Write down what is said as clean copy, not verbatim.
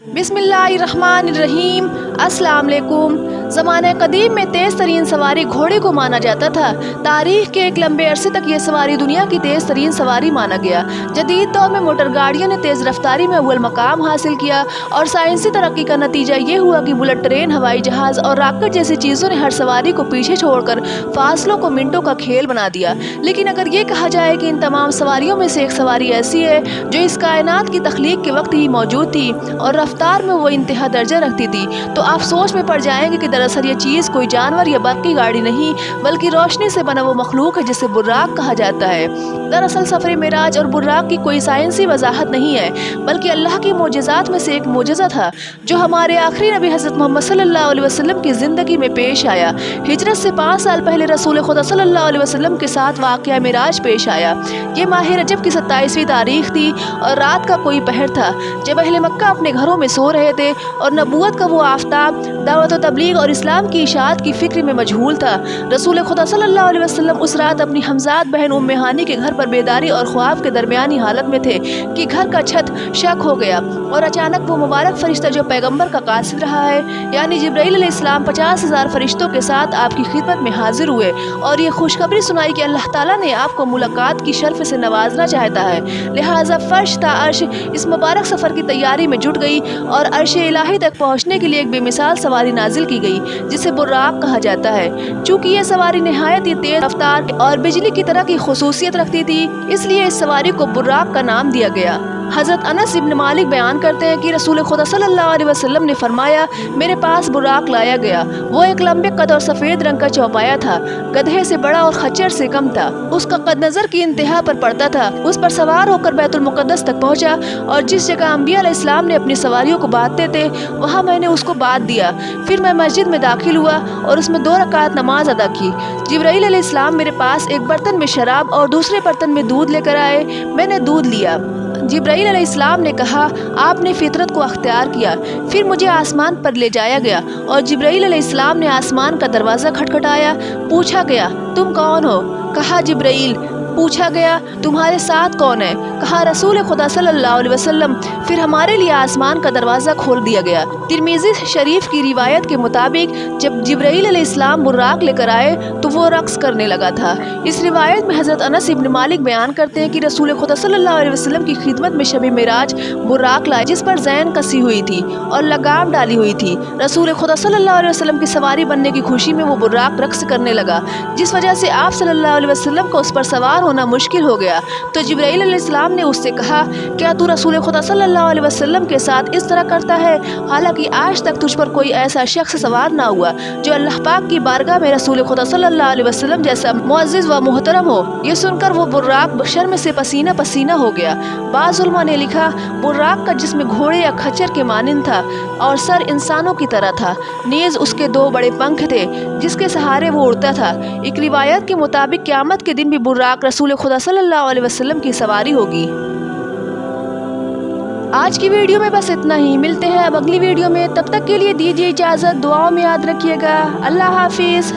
बिस्मिल्लाहिर्रहमानिर्रहीम। अस्सलाम वालेकुम। ज़माने कदीम में तेज़ तरीन सवारी घोड़े को माना जाता था। तारीख़ के एक लंबे अरसे तक ये सवारी दुनिया की तेज़ तरीन सवारी माना गया। जदीद दौर में मोटर गाड़ियों ने तेज़ रफ्तारी में अव्वल मकाम हासिल किया और साइंसी तरक्की का नतीजा ये हुआ कि बुलेट ट्रेन, हवाई जहाज़ और रॉकेट जैसी चीज़ों ने हर सवारी को पीछे छोड़कर फासलों को मिनटों का खेल बना दिया। लेकिन अगर ये कहा जाए कि इन तमाम सवारियों में से एक सवारी ऐसी है जो इस कायनात की तख्लीक के वक्त ही मौजूद थी और रफ्तार में वो इंतहा दर्जा रखती थी, तो आप सोच में पड़ जाएंगे कि दरअसल ये चीज़ कोई जानवर या बर्क़ी गाड़ी नहीं बल्कि रोशनी से बना वो मखलूक है जिसे बुर्राक कहा जाता है। दरअसल सफ़र मेराज और बुर्राक की कोई साइंसी वजाहत नहीं है बल्कि अल्लाह की मोजज़ात में से एक मोजज़ा था जो हमारे आखिरी नबी हज़रत मोहम्मद सल्लल्लाहु अलैहि वसल्लम की ज़िंदगी में पेश आया। हिजरत से 5 साल पहले रसूल खुदा सल्लल्लाहु अलैहि वसल्लम के साथ वाक़या मेराज पेश आया। ये माह रजब की 27वीं तारीख़ थी और रात का कोई पहर था जब अहले मक्का अपने घरों में सो रहे थे और नबूवत का वो आफ्ताब दावत व तबलीग और इस्लाम की इशाअत की फ़िक्र में मशगूल था। रसूल खुदा सल्लल्लाहु अलैहि वसल्लम उस रात अपनी हमज़ाद बहन उम्मे हानी के घर पर बेदारी और ख्वाब के दरमियानी हालत में थे कि घर का छत शक हो गया और अचानक वो मुबारक फरिश्ता जो पैगम्बर का कासिद रहा है यानी जिब्राईल अलैहिस्सलाम 50,000 फरिश्तों के साथ आपकी खिदमत में हाजिर हुए और ये खुशखबरी सुनाई कि अल्लाह ताला ने आपको मुलाकात की शर्फ से नवाजना चाहता है। लिहाजा फर्श ता अर्श इस मुबारक सफ़र की तैयारी में जुट गई और अर्श इलाही तक पहुँचने के लिए एक बेमिसाल सवारी नाजिल की गई जिसे बुर्राक कहा जाता है। चूँकि ये सवारी नहायत ही तेज़ रफ्तार और बिजली की तरह की खुसूसियत रखती थी, इसलिए इस सवारी को बुर्राक का नाम दिया गया। हज़रत अनस इब्न मालिक बयान करते हैं कि रसूल खुदा सल्लल्लाहु अलैहि वसल्लम ने फरमाया, मेरे पास बुर्राक लाया गया। वो एक लंबे कद और सफ़ेद रंग का चौपाया था, गधे से बड़ा और खच्चर से कम था। उसका कद नज़र की इंतहा पर पड़ता था। उस पर सवार होकर बैतुल मुक़द्दस तक पहुँचा और जिस जगह अंबिया अलैहिस्सलाम ने अपनी सवारियों को बांधते थे वहाँ मैंने उसको बांध दिया। फिर मैं मस्जिद में दाखिल हुआ और उसमें 2 रकात नमाज अदा की। जिब्राईल अलैहिस्सलाम मेरे पास एक बर्तन में शराब और दूसरे बर्तन में दूध लेकर आए। मैंने दूध लिया। जिब्राईल अलैहिस्सलाम ने कहा, आपने फितरत को अख्तियार किया। फिर मुझे आसमान पर ले जाया गया और जिब्राईल अलैहिस्सलाम ने आसमान का दरवाज़ा खटखटाया। पूछा गया, तुम कौन हो? कहा, जिब्राईल। पूछा गया, तुम्हारे साथ कौन है? कहा, रसूल खुदा सल्लल्लाहु अलैहि वसल्लम। फिर हमारे लिए आसमान का दरवाज़ा खोल दिया गया। तिर्मिज़ी शरीफ की रिवायत के मुताबिक जब जिब्राईल अलैहिस्सलाम बुर्राक लेकर आए तो वो रक्स करने लगा था। इस रिवायत में हज़रत अनस इब्न मालिक बयान करते हैं कि रसूल खुदा सल्लल्लाहु अलैहि वसल्लम की खिदमत में शब मेराज बुर्राक लाए जिस पर ज़ैन कसी हुई थी और लगाम डाली हुई थी। रसूल खुदा सल्लल्लाहु अलैहि वसल्लम की सवारी बनने की खुशी में वो बुर्राक रक्स करने लगा, जिस वजह से आप सल्लल्लाहु अलैहि वसल्लम को उस पर सवार होना मुश्किल हो गया। तो जिब्राईल अलैहिस्सलाम ने उससे कहा, क्या तू रसूल खुदा सल्लल्लाहु अलैहि वसल्लम के साथ इस तरह करता है? हालांकि आज तक तुझ पर कोई ऐसा शख्स सवार ना हुआ जो अल्लाह पाक की बारगाह में रसूल खुदा सल्लल्लाहु अलैहि वसल्लम जैसा मुअज़्ज़िज़ व मोहतरम हो। ये सुनकर वो बुर्राक शर्म से पसीना पसीना हो गया। बाज़ उलमा ने लिखा, बुर्राक का जिस्म घोड़े या खच्चर के मानिंद था और सर इंसानों की तरह था। नेज़ उसके 2 बड़े पंख थे जिसके सहारे वो उड़ता था। एक रिवायत के मुताबिक क़यामत के दिन भी बुर्राक रसूल खुदा सल्लल्लाहु अलैहि वसल्लम की सवारी होगी। आज की वीडियो में बस इतना ही। मिलते हैं अब अगली वीडियो में। तब तक के लिए दीजिए इजाज़त। दुआओं में याद रखिएगा। अल्लाह हाफिज़।